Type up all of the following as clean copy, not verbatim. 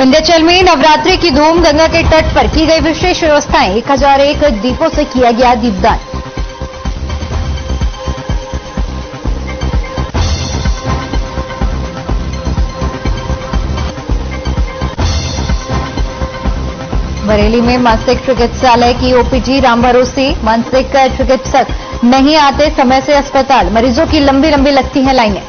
विंध्याचल में नवरात्रि की धूम, गंगा के तट पर की गई विशेष व्यवस्थाएं, 1001 दीपों से किया गया दीपदान। बरेली में मानसिक चिकित्सालय की ओपीडी राम भरोसे, मानसिक चिकित्सक नहीं आते समय से अस्पताल, मरीजों की लंबी लंबी लगती हैं लाइनें।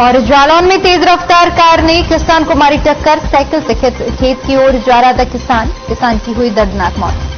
और जालौन में तेज रफ्तार कार ने किसान को मारी टक्कर, साइकिल से खेत की ओर जा रहा था किसान की हुई दर्दनाक मौत।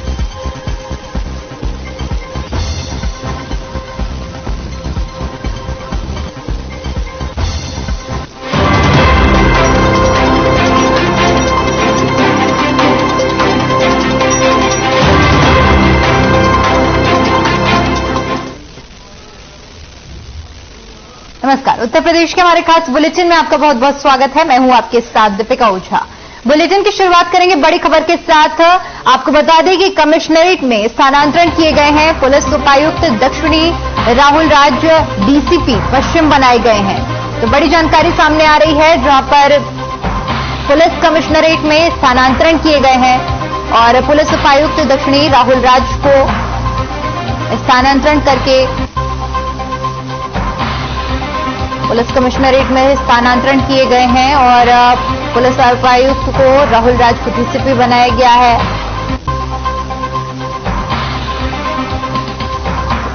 नमस्कार, उत्तर प्रदेश के हमारे खास बुलेटिन में आपका बहुत बहुत स्वागत है। मैं हूं आपके साथ दीपिका ओझा। बुलेटिन की शुरुआत करेंगे बड़ी खबर के साथ। आपको बता दें कि कमिश्नरेट में स्थानांतरण किए गए हैं। पुलिस उपायुक्त दक्षिणी राहुल राज डीसीपी पश्चिम बनाए गए हैं। तो बड़ी जानकारी सामने आ रही है, जहां पर पुलिस कमिश्नरेट में स्थानांतरण किए गए हैं और पुलिस उपायुक्त दक्षिणी राहुल राज को स्थानांतरण करके पुलिस कमिश्नरेट में स्थानांतरण किए गए हैं और पुलिस उपायुक्त को राहुल राज को डीसीपी बनाया गया है।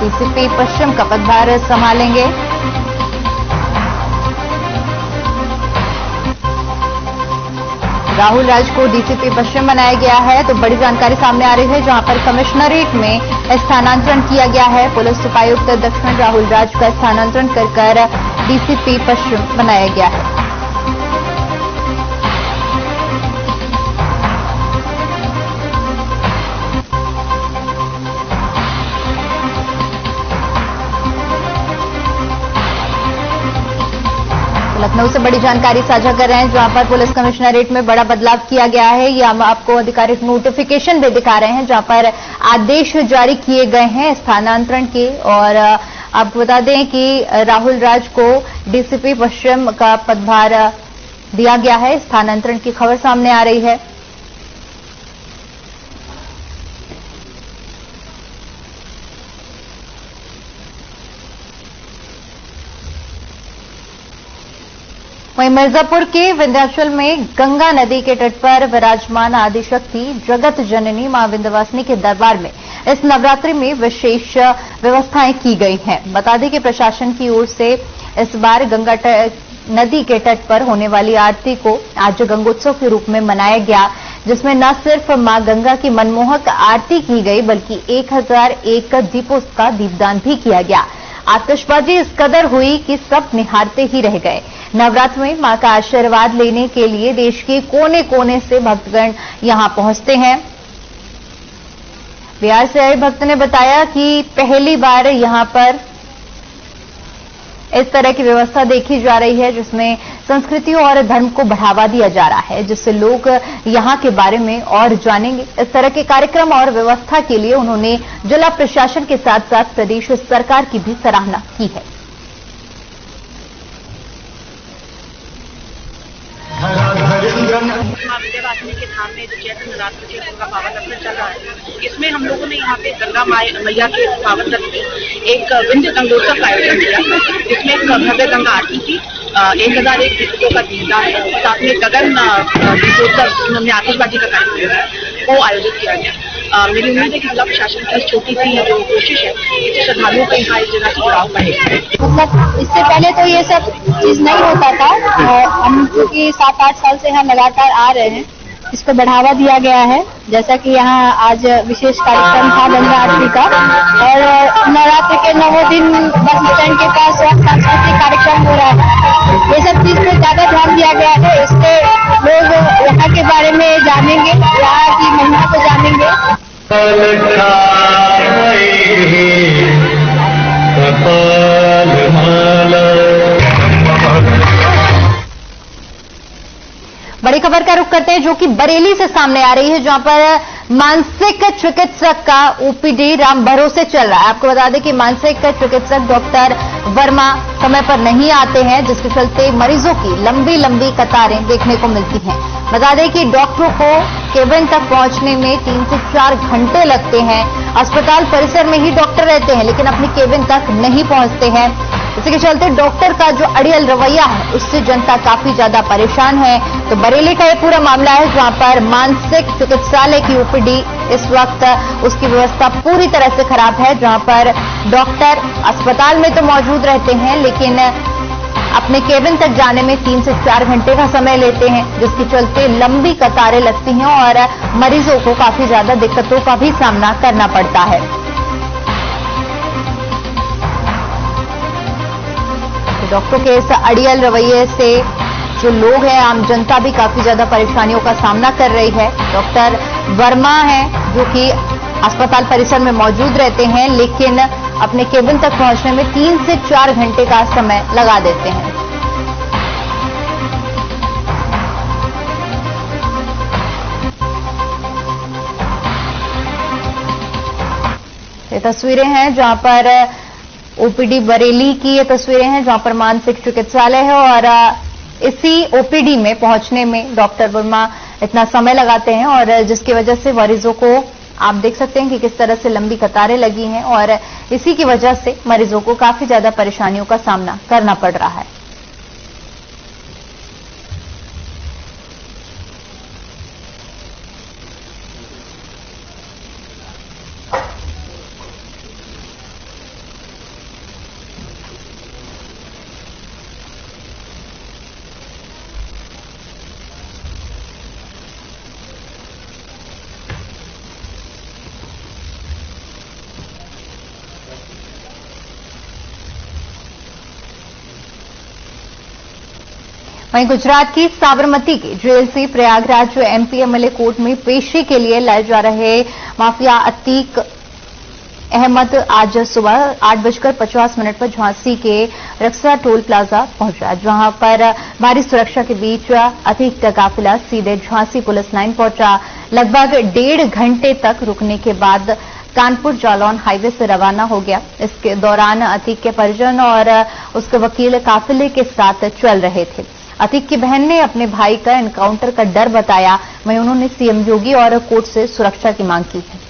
डीसीपी पश्चिम का पदभार संभालेंगे। राहुल राज को डीसीपी पश्चिम बनाया गया है। तो बड़ी जानकारी सामने आ रही है, जहां पर कमिश्नरेट में स्थानांतरण किया गया है। पुलिस उपायुक्त दक्षिण राहुल राज का स्थानांतरण कर डीसीपी पश्चिम बनाया गया है। लखनऊ से बड़ी जानकारी साझा कर रहे हैं, जहां पर पुलिस कमिश्नरेट में बड़ा बदलाव किया गया है। ये हम आपको आधिकारिक नोटिफिकेशन भी दिखा रहे हैं, जहां पर आदेश जारी किए गए हैं स्थानांतरण के। और आपको बता दें कि राहुल राज को डीसीपी पश्चिम का पदभार दिया गया है। स्थानांतरण की खबर सामने आ रही है। वहीं मिर्जापुर के विंध्याचल में गंगा नदी के तट पर विराजमान आदिशक्ति जगत जननी मां विंध्यवासिनी के दरबार में इस नवरात्रि में विशेष व्यवस्थाएं की गई हैं। बता दें कि प्रशासन की ओर से इस बार गंगा नदी के तट पर होने वाली आरती को आज गंगोत्सव के रूप में मनाया गया, जिसमें न सिर्फ मां गंगा की मनमोहक आरती की गई, बल्कि 1001 दीपों का दीपदान भी किया गया। आतिशबाजी इस कदर हुई कि सब निहारते ही रह गए। नवरात्र में मां का आशीर्वाद लेने के लिए देश के कोने कोने से भक्तगण यहां पहुंचते हैं। बिहार से आए भक्त ने बताया कि पहली बार यहां पर इस तरह की व्यवस्था देखी जा रही है, जिसमें संस्कृति और धर्म को बढ़ावा दिया जा रहा है, जिससे लोग यहां के बारे में और जानेंगे। इस तरह के कार्यक्रम और व्यवस्था के लिए उन्होंने जिला प्रशासन के साथ साथ प्रदेश सरकार की भी सराहना की है। मां विंध्यवासिनी के धाम में जो चैत्र नवरात्र के का पावन अवसर चल रहा है, इसमें हम लोगों ने यहाँ पे गंगा मैया के पावन तट में एक विंध्य गंगोत्सव का आयोजन किया, जिसमें एक भव्य गंगा आरती की, 1001 दीपों का दीपदान, साथ में गगन दीपोत्सव जिसमें हमने आतिशबाजी का कार्यक्रम वो आयोजित किया गया। मेरी उम्मीद है कि जिला प्रशासन की छोटी सी जो कोशिश है, इससे श्रद्धालुओं को यहाँ इस जगह से जुड़ाव बढ़ेगा। मतलब इससे पहले तो ये सब चीज नहीं होता था। हम क्योंकि 7-8 साल से यहाँ लगातार आ रहे हैं, इसको बढ़ावा दिया गया है। जैसा कि यहाँ आज विशेष कार्यक्रम था गंगा आरती का, और नवरात्र के 9 दिन बस स्टैंड के पास सांस्कृतिक कार्यक्रम हो रहा है। ये सब चीज पे ज्यादा ध्यान दिया गया है। इससे लोग यहाँ के बारे में जानेंगे, यहाँ की महिमा को जानेंगे। बड़ी खबर का रुख करते हैं, जो कि बरेली से सामने आ रही है, जहां पर मानसिक चिकित्सक का ओपीडी राम भरोसे चल रहा है। आपको बता दें कि मानसिक चिकित्सक डॉक्टर वर्मा समय पर नहीं आते हैं, जिसके चलते मरीजों की लंबी लंबी कतारें देखने को मिलती हैं। बता दें कि डॉक्टरों को केबिन तक पहुंचने में 3 से 4 घंटे लगते हैं। अस्पताल परिसर में ही डॉक्टर रहते हैं, लेकिन अपनी केबिन तक नहीं पहुंचते हैं। इसी के चलते डॉक्टर का जो अड़ियल रवैया है, उससे जनता काफी ज्यादा परेशान है। तो बरेली का ये पूरा मामला है, जहां पर मानसिक चिकित्सालय की ओपीडी इस वक्त उसकी व्यवस्था पूरी तरह से खराब है, जहां पर डॉक्टर अस्पताल में तो मौजूद रहते हैं, लेकिन अपने केबिन तक जाने में 3 से 4 घंटे का समय लेते हैं, जिसके चलते लंबी कतारें लगती हैं और मरीजों को काफी ज्यादा दिक्कतों का भी सामना करना पड़ता है। डॉक्टरों के इस अड़ियल रवैये से जो लोग हैं, आम जनता भी काफी ज्यादा परेशानियों का सामना कर रही है। डॉक्टर वर्मा हैं जो कि अस्पताल परिसर में मौजूद रहते हैं, लेकिन अपने केबिन तक पहुंचने में 3 से 4 घंटे का समय लगा देते हैं। ये तस्वीरें हैं जहां पर ओपीडी बरेली की, ये तस्वीरें हैं जहां पर मानसिक चिकित्सालय है और इसी ओपीडी में पहुंचने में डॉक्टर वर्मा इतना समय लगाते हैं और जिसकी वजह से मरीजों को आप देख सकते हैं कि किस तरह से लंबी कतारें लगी हैं और इसी की वजह से मरीजों को काफी ज्यादा परेशानियों का सामना करना पड़ रहा है। वहीं गुजरात की साबरमती की जेल से प्रयागराज एमपीएमएलए कोर्ट में पेशी के लिए लाए जा रहे माफिया अतीक अहमद आज सुबह 8:50 पर झांसी के रक्सा टोल प्लाजा पहुंचा, जहां पर भारी सुरक्षा के बीच अतीक का काफिला सीधे झांसी पुलिस लाइन पहुंचा। लगभग 1.5 घंटे तक रुकने के बाद कानपुर जालौन हाईवे से रवाना हो गया। इसके दौरान अतीक के परिजन और उसके वकील काफिले के साथ चल रहे थे। अतीक की बहन ने अपने भाई का एनकाउंटर का डर बताया, वहीं उन्होंने सीएम योगी और कोर्ट से सुरक्षा की मांग की है।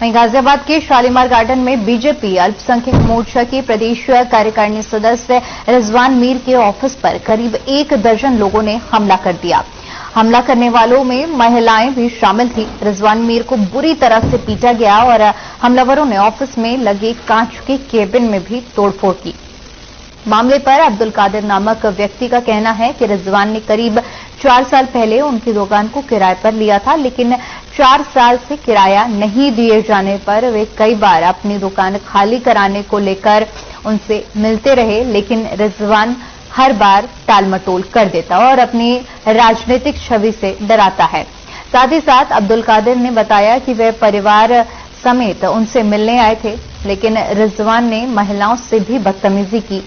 वहीं गाजियाबाद के शालीमार गार्डन में बीजेपी अल्पसंख्यक मोर्चा के प्रदेश कार्यकारिणी सदस्य रिजवान मीर के ऑफिस पर करीब 1 दर्जन लोगों ने हमला कर दिया। हमला करने वालों में महिलाएं भी शामिल थी। रिजवान मीर को बुरी तरह से पीटा गया और हमलावरों ने ऑफिस में लगे कांच के केबिन में भी तोड़फोड़ की। मामले पर अब्दुल कादिर नामक व्यक्ति का कहना है कि रिजवान ने करीब 4 साल पहले उनकी दुकान को किराए पर लिया था, लेकिन 4 साल से किराया नहीं दिए जाने पर वे कई बार अपनी दुकान खाली कराने को लेकर उनसे मिलते रहे, लेकिन रिजवान हर बार टालमटोल कर देता और अपनी राजनीतिक छवि से डराता है। साथ ही साथ अब्दुल कादिर ने बताया कि वे परिवार समेत उनसे मिलने आए थे, लेकिन रिजवान ने महिलाओं से भी बदतमीजी की।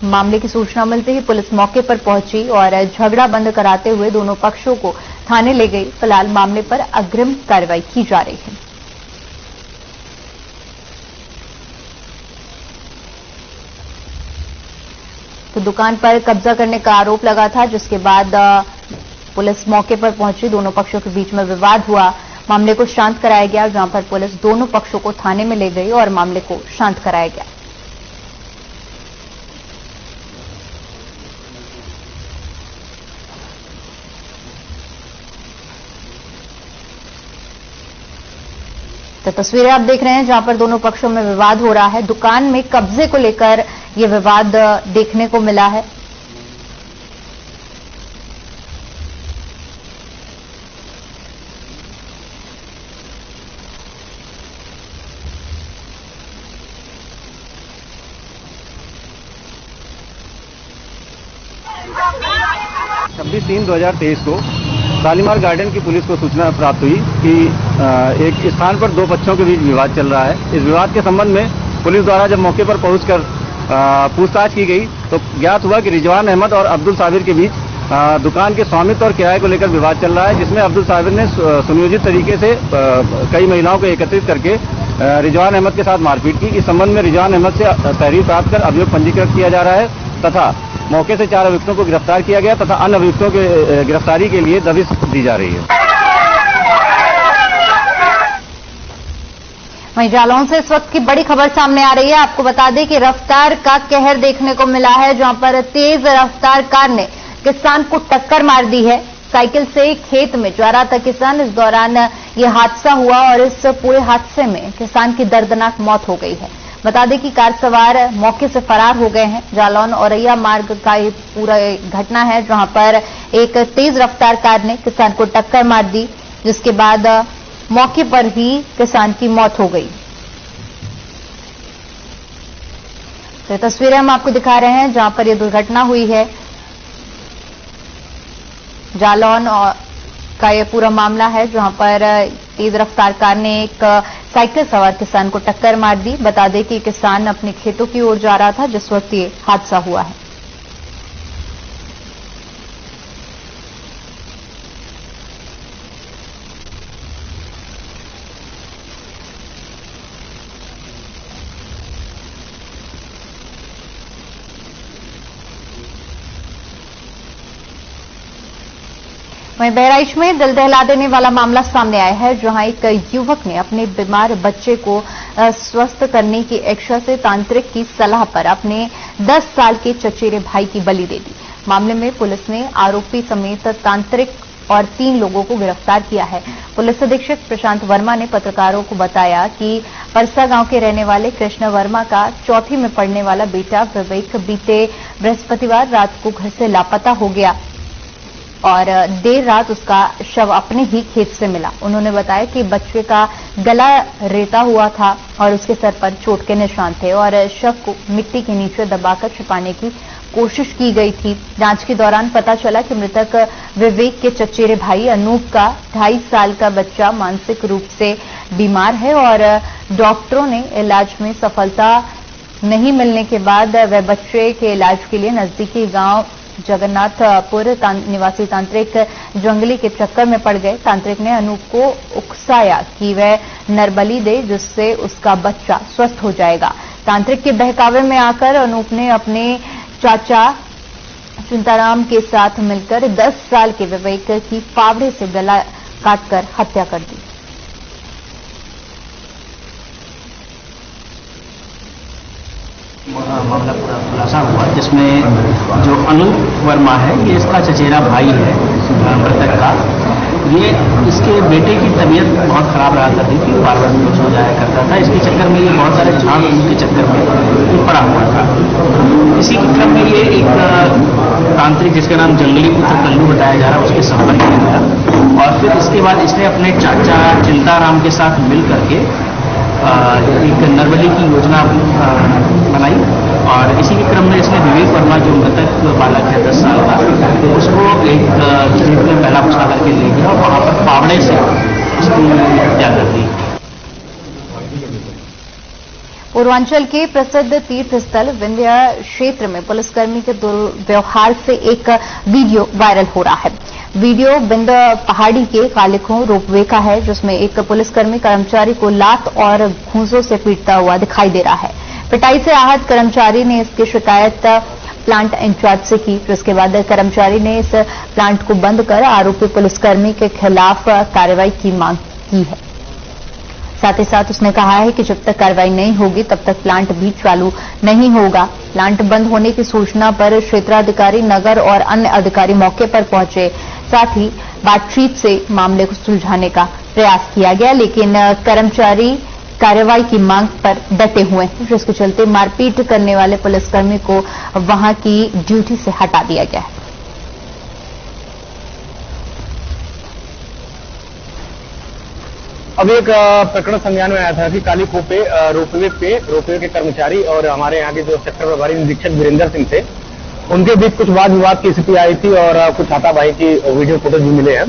मामले की सूचना मिलते ही पुलिस मौके पर पहुंची और झगड़ा बंद कराते हुए दोनों पक्षों को थाने ले गई। फिलहाल मामले पर अग्रिम कार्रवाई की जा रही है। तो दुकान पर कब्जा करने का आरोप लगा था, जिसके बाद पुलिस मौके पर पहुंची। दोनों पक्षों के बीच में विवाद हुआ, मामले को शांत कराया गया, जहां पर पुलिस दोनों पक्षों को थाने में ले गई और मामले को शांत कराया गया। तो तस्वीरें आप देख रहे हैं जहां पर दोनों पक्षों में विवाद हो रहा है। दुकान में कब्जे को लेकर यह विवाद देखने को मिला है। 26/3/2023 को शालीमार गार्डन की पुलिस को सूचना प्राप्त हुई कि एक स्थान पर दो बच्चों के बीच विवाद चल रहा है। इस विवाद के संबंध में पुलिस द्वारा जब मौके पर पहुंचकर पूछताछ की गई तो ज्ञात हुआ कि रिजवान अहमद और अब्दुल साबिर के बीच दुकान के स्वामित्व और किराए को लेकर विवाद चल रहा है, जिसमें अब्दुल साबिर ने सुनियोजित तरीके से कई महिलाओं को एकत्रित करके रिजवान अहमद के साथ मारपीट की। इस संबंध में रिजवान अहमद से तहरीर प्राप्त कर अभियोग पंजीकृत किया जा रहा है तथा मौके से 4 अभियुक्तों को गिरफ्तार किया गया तथा अन्य अभियुक्तों के गिरफ्तारी के लिए दबिश दी जा रही है। वहीं जालौन से इस वक्त की बड़ी खबर सामने आ रही है। आपको बता दें कि रफ्तार का कहर देखने को मिला है, जहां पर तेज रफ्तार कार ने किसान को टक्कर मार दी है। साइकिल से खेत में जा रहा था किसान, इस दौरान यह हादसा हुआ और इस पूरे हादसे में किसान की दर्दनाक मौत हो गई है। बता दें कि कार सवार मौके से फरार हो गए हैं। जालौन औरैया मार्ग का ये पूरा घटना है, जहां पर एक तेज रफ्तार कार ने किसान को टक्कर मार दी, जिसके बाद मौके पर ही किसान की मौत हो गई। तो तस्वीरें हम आपको दिखा रहे हैं जहां पर यह दुर्घटना हुई है। जालौन का यह पूरा मामला है, जहां पर तेज रफ्तार कार ने एक साइकिल सवार किसान को टक्कर मार दी। बता दें कि किसान अपने खेतों की ओर जा रहा था जिस वक्त ये हादसा हुआ है। वहीं बहराइच में दिल दहला देने वाला मामला सामने आया है, जहां एक युवक ने अपने बीमार बच्चे को स्वस्थ करने की इच्छा से तांत्रिक की सलाह पर अपने 10 साल के चचेरे भाई की बलि दे दी। मामले में पुलिस ने आरोपी समेत तांत्रिक और 3 लोगों को गिरफ्तार किया है। पुलिस अधीक्षक प्रशांत वर्मा ने पत्रकारों को बताया कि परसा गांव के रहने वाले कृष्ण वर्मा का चौथी में पढ़ने वाला बेटा विवेक बीते बृहस्पतिवार रात को घर से लापता हो गया और देर रात उसका शव अपने ही खेत से मिला। उन्होंने बताया कि बच्चे का गला रेता हुआ था और उसके सर पर चोट के निशान थे और शव को मिट्टी के नीचे दबाकर छिपाने की कोशिश की गई थी। जांच के दौरान पता चला कि मृतक विवेक के चचेरे भाई अनूप का 2.5 साल का बच्चा मानसिक रूप से बीमार है और डॉक्टरों ने इलाज में सफलता नहीं मिलने के बाद वह बच्चे के इलाज के लिए नजदीकी गांव जगन्नाथपुर निवासी तांत्रिक जंगली के चक्कर में पड़ गए। तांत्रिक ने अनूप को उकसाया कि वह नरबली दे, जिससे उसका बच्चा स्वस्थ हो जाएगा। तांत्रिक के बहकावे में आकर अनूप ने अपने चाचा चिंताराम के साथ मिलकर 10 साल के विवेक की फावड़े से गला काटकर हत्या कर दी। मामला पूरा खुलासा हुआ, जिसमें जो अनूप वर्मा है ये इसका चचेरा भाई है मृतक का। ये इसके बेटे की तबीयत बहुत खराब रहा करती थी, बार बार कुछ हो जाया करता था। इसके चक्कर में ये बहुत सारे झाड़ के चक्कर में ये पड़ा हुआ था। इसी के क्रम में ये एक तांत्रिक जिसका नाम जंगली पुत्र कल्लू बताया जा रहा है उसके संपर्क में गया और फिर इसके बाद इसने अपने चाचा चिंताराम के साथ मिल करके एक नरबली की योजना बनाई और इसी के क्रम में इसने विवेक वर्मा जो मृतक बालक है 10 साल का, तो उसको एक खेत में पहला पुछा करके ले गया और वहां पर फावड़े से उसकी हत्या कर दी। पूर्वांचल के प्रसिद्ध तीर्थ स्थल विंध्य क्षेत्र में पुलिसकर्मी के दुर्व्यवहार से एक वीडियो वायरल हो रहा है। वीडियो विंध्य पहाड़ी के कालिखों रोपवे का है, जिसमें एक पुलिसकर्मी कर्मचारी को लात और घूंसों से पीटता हुआ दिखाई दे रहा है। पिटाई से आहत कर्मचारी ने इसकी शिकायत प्लांट इंचार्ज से की, जिसके बाद कर्मचारी ने इस प्लांट को बंद कर आरोपी पुलिसकर्मी के खिलाफ कार्रवाई की मांग की है। साथ ही साथ उसने कहा है कि जब तक कार्रवाई नहीं होगी तब तक प्लांट भी चालू नहीं होगा। प्लांट बंद होने की सूचना पर क्षेत्राधिकारी नगर और अन्य अधिकारी मौके पर पहुंचे। साथ ही बातचीत से मामले को सुलझाने का प्रयास किया गया, लेकिन कर्मचारी कार्रवाई की मांग पर डटे हुए हैं, जिसके चलते मारपीट करने वाले पुलिसकर्मी को वहां की ड्यूटी से हटा दिया गया है। अब एक प्रकरण संज्ञान में आया था कि कालीखो पे रोपवे के कर्मचारी और हमारे यहाँ के जो सेक्टर प्रभारी निरीक्षक वीरेंद्र सिंह थे, उनके बीच कुछ वाद विवाद की स्थिति आई थी और कुछ हाथापाई की वीडियो फुटेज भी मिले हैं।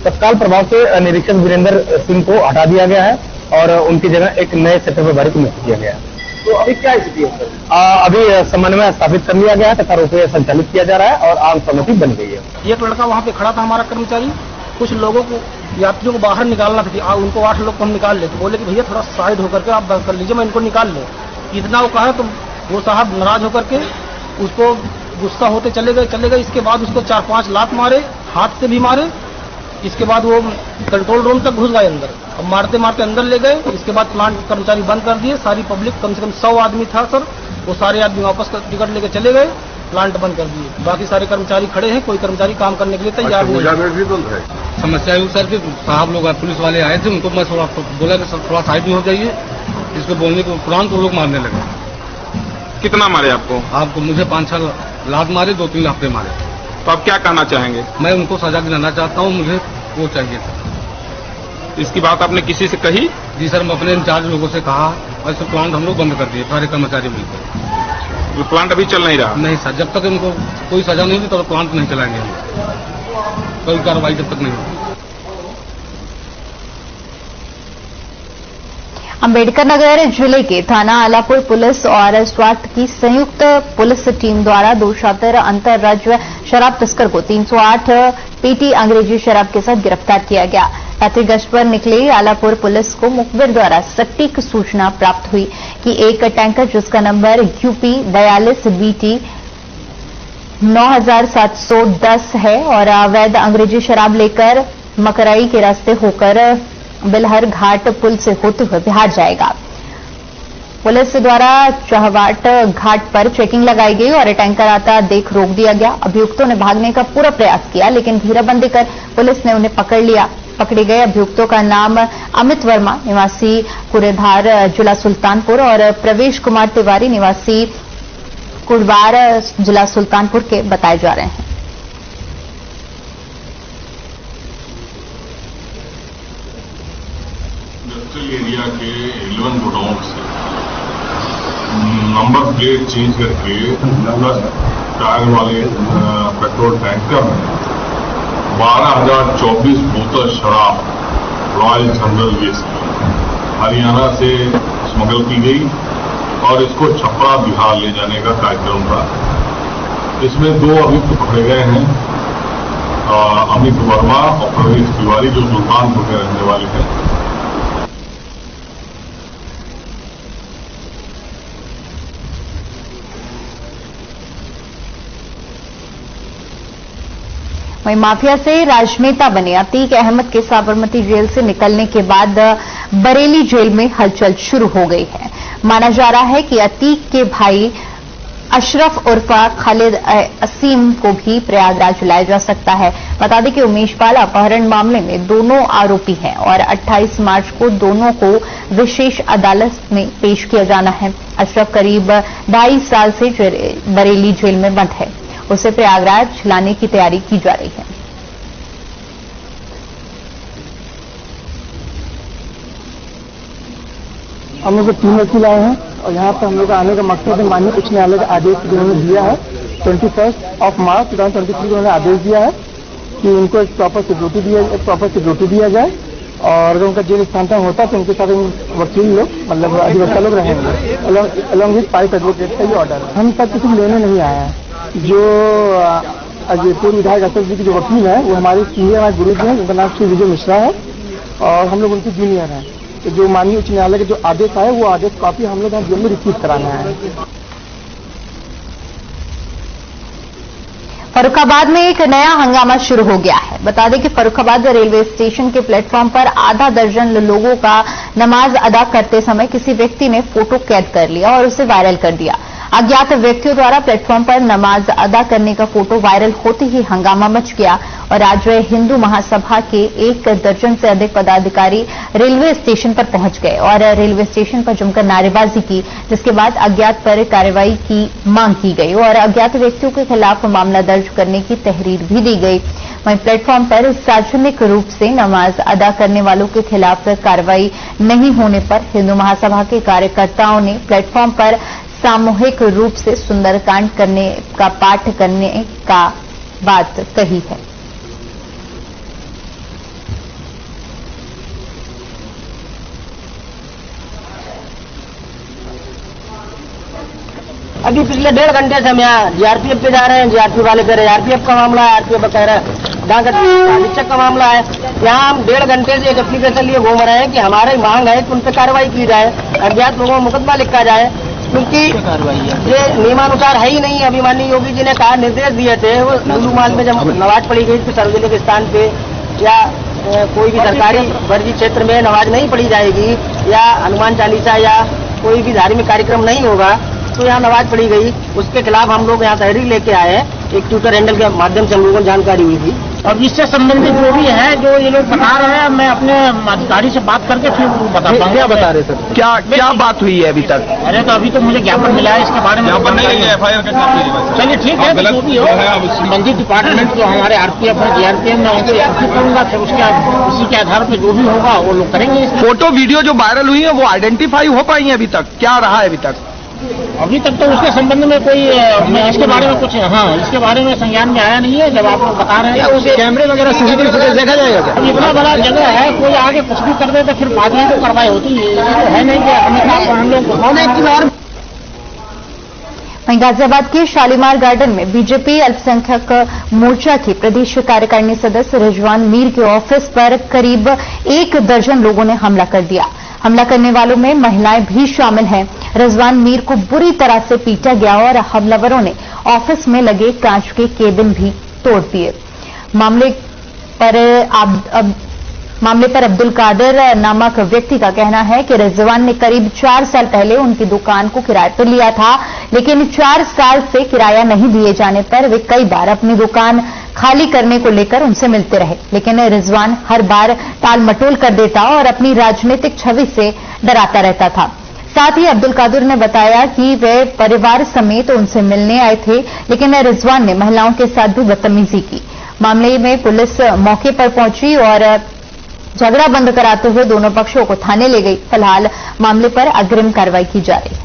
तत्काल प्रभाव से निरीक्षक वीरेंद्र सिंह को हटा दिया गया है और उनकी जगह एक नए सेक्टर प्रभारी को नियुक्त किया गया है। तो अभी क्या स्थिति है सर? अभी समन्वय स्थापित कर लिया गया है तथा रोपवे संचालित किया जा रहा है और आम सहमति बन गई है। एक लड़का वहाँ पे खड़ा था हमारा कर्मचारी, कुछ लोगों को यात्रियों को बाहर निकालना था, उनको 8 लोग को हम निकाल ले, तो बोले कि भैया थोड़ा साइड होकर के आप कर लीजिए, मैं इनको निकाल ले। इतना वो कहा तो वो साहब नाराज होकर के उसको गुस्सा होते चले गए। इसके बाद उसको 4-5 लात मारे, हाथ से भी मारे। इसके बाद वो कंट्रोल रूम तक घुस गए अंदर, अब मारते मारते अंदर ले गए। इसके बाद प्लांट कर्मचारी बंद कर दिए, सारी पब्लिक कम से कम 100 आदमी था सर, वो सारे आदमी वापस टिकट लेके चले गए, प्लांट बंद कर दिए। बाकी सारे कर्मचारी खड़े हैं, कोई कर्मचारी काम करने के लिए तैयार नहीं है। समस्या है सर कि साहब लोग पुलिस वाले आए थे, उनको मैं थोड़ा बोला कि सर थोड़ा साइड में हो जाइए, इसको बोलने को तुरंत वो लोग मारने लगे। कितना मारे आपको? आपको मुझे 5-6 लात मारे, 2-3 लाफड़े मारे। तो आप क्या कहना चाहेंगे? मैं उनको सजा दिलाना चाहता हूँ, मुझे वो चाहिए था। इसकी बात आपने किसी से कही? जी सर, मैं अपने इंचार्ज लोगों से कहा और इस प्लांट हम लोग बंद कर दिए, सारे कर्मचारी मिलकर। तो प्लांट अभी चल नहीं रहा? नहीं सर, जब तक इनको कोई सजा नहीं होगी तब तो प्लांट नहीं चलाएंगे हम, कोई कार्रवाई जब तक नहीं होगी। अंबेडकर नगर जिले के थाना आलापुर पुलिस और स्वाट की संयुक्त पुलिस टीम द्वारा 2 शातिर अंतर्राज्यीय शराब तस्कर को 308 पेटी अंग्रेजी शराब के साथ गिरफ्तार किया गया। रात्रि गश्त पर निकली आलापुर पुलिस को मुखबिर द्वारा सटीक सूचना प्राप्त हुई कि एक टैंकर जिसका नंबर UP 42 BT 9710 है और अवैध अंग्रेजी शराब लेकर मकराई के रास्ते होकर बिलहर घाट पुल से होते हुए बिहार जाएगा। पुलिस द्वारा चहवाट घाट पर चेकिंग लगाई गई और टैंकर आता देख रोक दिया गया। अभियुक्तों ने भागने का पूरा प्रयास किया, लेकिन घेराबंदी कर पुलिस ने उन्हें पकड़ लिया। पकड़े गए अभियुक्तों का नाम अमित वर्मा निवासी कुरेधार जिला सुल्तानपुर और प्रवेश कुमार तिवारी निवासी कुड़वार जिला सुल्तानपुर के बताए जा रहे हैं। इंडस्ट्रियल एरिया के 11 गोडाउन से नंबर प्लेट चेंज करके 10 टायर वाले पेट्रोल टैंकर में 12,024 बोतल शराब रॉयल जनरल विस्की हरियाणा से स्मगल की गई और इसको छपरा बिहार ले जाने का कार्यक्रम था। इसमें 2 अभियुक्त पकड़े गए हैं, अमित वर्मा और प्रवेश तिवारी, जो सुल्तानपुर के रहने वाले हैं। वहीं माफिया से राजनेता बने अतीक अहमद के साबरमती जेल से निकलने के बाद बरेली जेल में हलचल शुरू हो गई है। माना जा रहा है कि अतीक के भाई अशरफ उर्फा खालिद असीम को भी प्रयागराज लाया जा सकता है। बता दें कि उमेश पाल अपहरण मामले में दोनों आरोपी हैं और 28 मार्च को दोनों को विशेष अदालत में पेश किया जाना है। अशरफ करीब 2.5 साल से बरेली जेल में बंद है, उसे प्रयागराज लाने की तैयारी की जा रही है। हम लोग 3 वकील आए हैं और यहाँ पर हम लोग आने का मकसद है माननीय उच्च न्यायालय का आदेश जिन्होंने दिया है 21 मार्च 2023 को उन्होंने आदेश दिया है कि उनको एक प्रॉपर सिक्योरिटी दिया जाए और अगर उनका जेल स्थानांतरण होता है तो उनके साथ वकील लोग मतलब अधिवक्ता लोग रहेंगे अलॉन्ग विद 5 एडवोकेट का ये ऑर्डर है। हम तक किसी लेने नहीं आए हैं। जो पूर्व विधायक अशोक जी के जो वकील है वो हमारे सीनियर हमारे गुरु जी हैं, उनका नाम श्री विजय मिश्रा है और हम लोग उनके जूनियर हैं। तो जो माननीय उच्च न्यायालय के जो आदेश आए वो आदेश कॉपी हम लोग जेल में रिसीव कराना है। फर्रुखाबाद में एक नया हंगामा शुरू हो गया है। बता दें कि फर्रुखाबाद रेलवे स्टेशन के प्लेटफॉर्म पर आधा दर्जन लोगों का नमाज अदा करते समय किसी व्यक्ति ने फोटो कैद कर लिया और उसे वायरल कर दिया। अज्ञात व्यक्तियों द्वारा प्लेटफॉर्म पर नमाज अदा करने का फोटो वायरल होते ही हंगामा मच गया और राज्य हिंदू महासभा के 1 दर्जन से अधिक पदाधिकारी रेलवे स्टेशन पर पहुंच गए और रेलवे स्टेशन पर जमकर नारेबाजी की, जिसके बाद अज्ञात पर कार्रवाई की मांग की गई और अज्ञात व्यक्तियों के खिलाफ मामला दर्ज करने की तहरीर भी दी गई। वहीं प्लेटफॉर्म पर सार्वजनिक रूप से नमाज अदा करने वालों के खिलाफ कार्रवाई नहीं होने पर हिंदू महासभा के कार्यकर्ताओं ने प्लेटफॉर्म पर सामूहिक रूप से सुंदरकांड करने का पाठ करने का बात कही है। अभी पिछले 1.5 घंटे से हम यहाँ जीआरपीएफ पे जा रहे हैं। जीआरपीएफ वाले कह रहे हैं आरपीएफ का मामला है, आरपीएफ कह रहा है डाक अधीक्षक का मामला है। यहाँ हम 1.5 घंटे से एक एप्लीकेशन लिए घूम रहे हैं कि हमारी मांग है कि उन पर कार्रवाई की जाए, अज्ञात लोगों को मुकदमा लिखा जाए, क्योंकि ये नियमानुसार है ही नहीं। अभी माननीय योगी जी ने कहा, निर्देश दिए थे, वो लुलू मॉल में जब नमाज पढ़ी गई थी सार्वजनिक स्थान पे या कोई भी सरकारी वर्जी क्षेत्र में नमाज नहीं पढ़ी जाएगी या हनुमान चालीसा या कोई भी धार्मिक कार्यक्रम नहीं होगा तो यहाँ नमाज पढ़ी गई। उसके खिलाफ हम लोग यहाँ तहरीर लेके आए हैं, एक ट्विटर हैंडल के माध्यम से हम लोगों को जानकारी हुई थी। और इससे संबंधित जो भी है, जो ये लोग बता रहे हैं, मैं अपने अधिकारी से बात करके फिर बताता हूँ। क्या बता रहे सर? क्या बात हुई है अभी तक? अरे तो अभी तो मुझे ज्ञापन मिला है इसके बारे में। चलिए ठीक है, जो भी हो संबंधित डिपार्टमेंट जो हमारे आरपीएफ है, जीआरपीएफ, मैं उनसे एक्टिव करूंगा, फिर उसी के आधार पर जो भी होगा वो लोग करेंगे। फोटो वीडियो जो वायरल हुई है वो आइडेंटिफाई हो पाई है अभी तक? क्या रहा है अभी तक? अभी तक तो उसके संबंध में कोई इसके बारे में कुछ इसके बारे में संज्ञान में आया नहीं है। जब आप लोग बता रहे हैं तो कैमरे वगैरह सीसीटीवी फुटेज देखा जाएगा क्या? इतना बड़ा जगह है, कोई आगे कुछ भी कर दे तो फिर बाद में तो कार्रवाई होती है नहीं कि हम लोग। वहीं गाजियाबाद के शालीमार गार्डन में बीजेपी अल्पसंख्यक मोर्चा की प्रदेश कार्यकारिणी सदस्य रिजवान मीर के ऑफिस पर करीब 1 दर्जन लोगों ने हमला कर दिया। हमला करने वालों में महिलाएं भी शामिल हैं। रिजवान मीर को बुरी तरह से पीटा गया और हमलावरों ने ऑफिस में लगे कांच के केबिन भी तोड़ दिए। मामले पर अब्दुल कादिर नामक व्यक्ति का कहना है कि रिजवान ने करीब 4 साल पहले उनकी दुकान को किराए पर लिया था, लेकिन 4 साल से किराया नहीं दिए जाने पर वे कई बार अपनी दुकान खाली करने को लेकर उनसे मिलते रहे, लेकिन रिजवान हर बार टाल मटोल कर देता और अपनी राजनीतिक छवि से डराता रहता था। साथ ही अब्दुल कादिर ने बताया कि वे परिवार समेत उनसे मिलने आए थे, लेकिन रिजवान ने महिलाओं के साथ भी बदतमीजी की। मामले में पुलिस मौके पर पहुंची और झगड़ा बंद कराते हुए दोनों पक्षों को थाने ले गई। फिलहाल मामले पर अग्रिम कार्रवाई की जा रही है।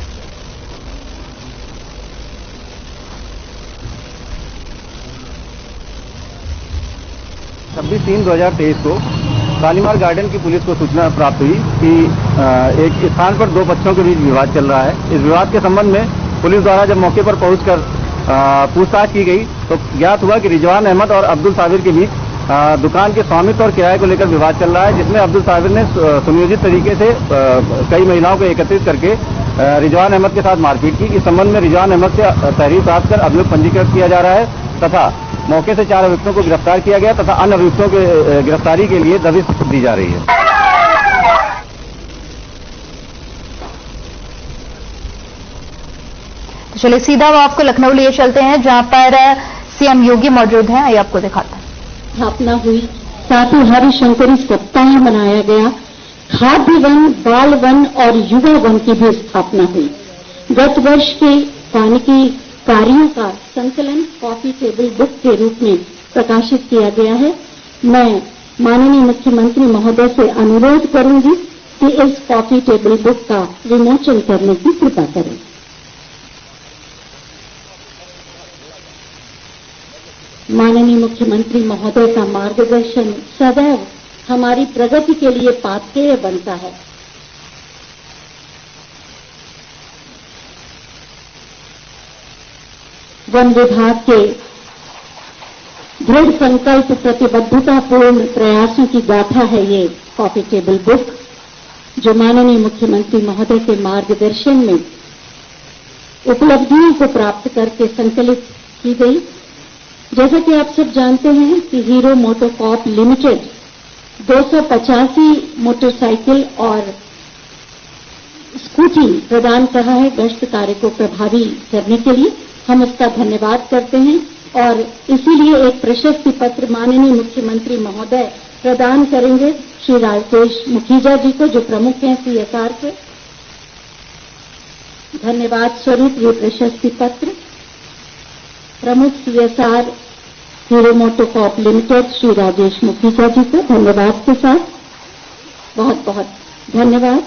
26/3/2023 को शालीमार गार्डन की पुलिस को सूचना प्राप्त हुई कि एक स्थान पर 2 पक्षों के बीच विवाद चल रहा है। इस विवाद के संबंध में पुलिस द्वारा जब मौके पर पहुंचकर पूछताछ की गई तो ज्ञात हुआ कि रिजवान अहमद और अब्दुल साबिर के बीच दुकान के स्वामित्व और किराए को लेकर विवाद चल रहा है, जिसमें अब्दुल साबिर ने सुनियोजित तरीके से कई महिलाओं को एकत्रित करके रिजवान अहमद के साथ मारपीट की। इस संबंध में रिजवान अहमद से तहरीर प्राप्त कर अभियोग पंजीकृत किया जा रहा है तथा मौके से 4 अभियुक्तों को गिरफ्तार किया गया तथा अन्य अभियुक्तों के गिरफ्तारी के लिए दबिश दी जा रही है। तो चलिए सीधा वो आपको लखनऊ लिए चलते हैं, जहां पर सीएम योगी मौजूद हैं। आइए आपको दिखाता है। स्थापना हुई, साथ ही हरिशंकरी सप्ताह मनाया गया। खाद्य वन, बाल वन और युवा वन की भी स्थापना हुई। गत वर्ष के वानिकी कार्यों का संकलन कॉफी टेबल बुक के रूप में प्रकाशित किया गया है। मैं माननीय मुख्यमंत्री महोदय से अनुरोध करूंगी कि इस कॉफी टेबल बुक का विमोचन करने की कृपा करें। माननीय मुख्यमंत्री महोदय का मार्गदर्शन सदैव हमारी प्रगति के लिए पाथेय बनता है। वन विभाग के दृढ़ संकल्प प्रतिबद्धतापूर्ण प्रयासों की गाथा है ये कॉफी टेबल बुक, जो माननीय मुख्यमंत्री महोदय के मार्गदर्शन में उपलब्धियों को प्राप्त करके संकलित की गई। जैसा कि आप सब जानते हैं कि हीरो मोटोकॉर्प लिमिटेड 285 मोटरसाइकिल और स्कूटी प्रदान कर रहा है गश्त कार्य को प्रभावी करने के लिए। हम उसका धन्यवाद करते हैं और इसीलिए एक प्रशस्ति पत्र माननीय मुख्यमंत्री महोदय प्रदान करेंगे श्री राजेश मुखीजा जी को, जो प्रमुख हैं CSR के। धन्यवाद स्वरूप ये प्रशस्ति पत्र प्रमुख CSR Hero MotoCorp Limited Shri Rajesh Mukhija ji को धन्यवाद के साथ बहुत बहुत धन्यवाद।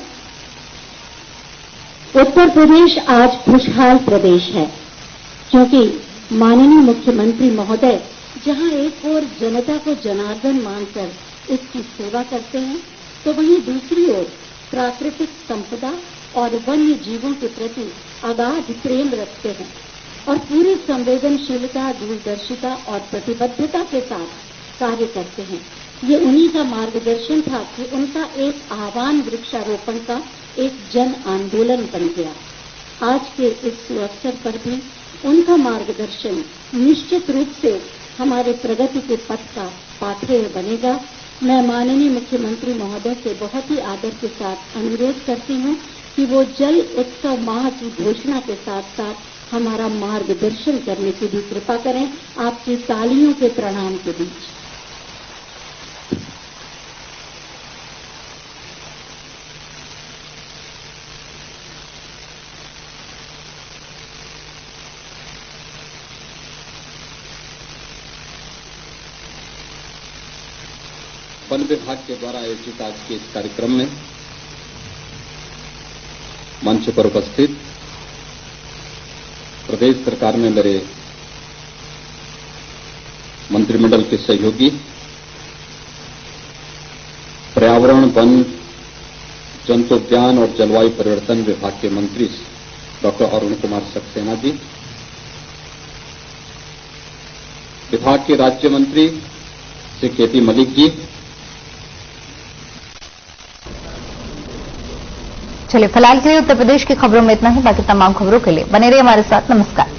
उत्तर प्रदेश आज खुशहाल प्रदेश है, क्योंकि माननीय मुख्यमंत्री महोदय जहां एक ओर जनता को जनार्दन मानकर इसकी सेवा करते हैं, तो वहीं दूसरी ओर प्राकृतिक संपदा और वन्य जीवों के प्रति अगाध प्रेम रखते हैं और पूरी संवेदनशीलता, दूरदर्शिता और प्रतिबद्धता के साथ कार्य करते हैं। ये उन्हीं का मार्गदर्शन था कि उनका एक आह्वान वृक्षारोपण का एक जन आंदोलन बन गया। आज के इस अवसर पर भी उनका मार्गदर्शन निश्चित रूप से हमारे प्रगति के पथ का पाथेय बनेगा। मैं माननीय मुख्यमंत्री महोदय से बहुत ही आदर के साथ अनुरोध करती हूं कि वो जल उत्सव माह की घोषणा के साथ साथ हमारा मार्गदर्शन करने की भी कृपा करें, आपकी तालियों के प्रणाम के बीच। वन विभाग के द्वारा आयोजित आज के इस कार्यक्रम में मंच पर उपस्थित प्रदेश सरकार में मेरे मंत्रिमंडल के सहयोगी, पर्यावरण, वन, जंतुज्ञान और जलवायु परिवर्तन विभाग के मंत्री डॉक्टर अरुण कुमार सक्सेना जी, विभाग के राज्य मंत्री श्री केटी मलिक जी। चलिए, फिलहाल के लिए उत्तर प्रदेश की खबरों में इतना ही। बाकी तमाम खबरों के लिए बने रहिए हमारे साथ। नमस्कार।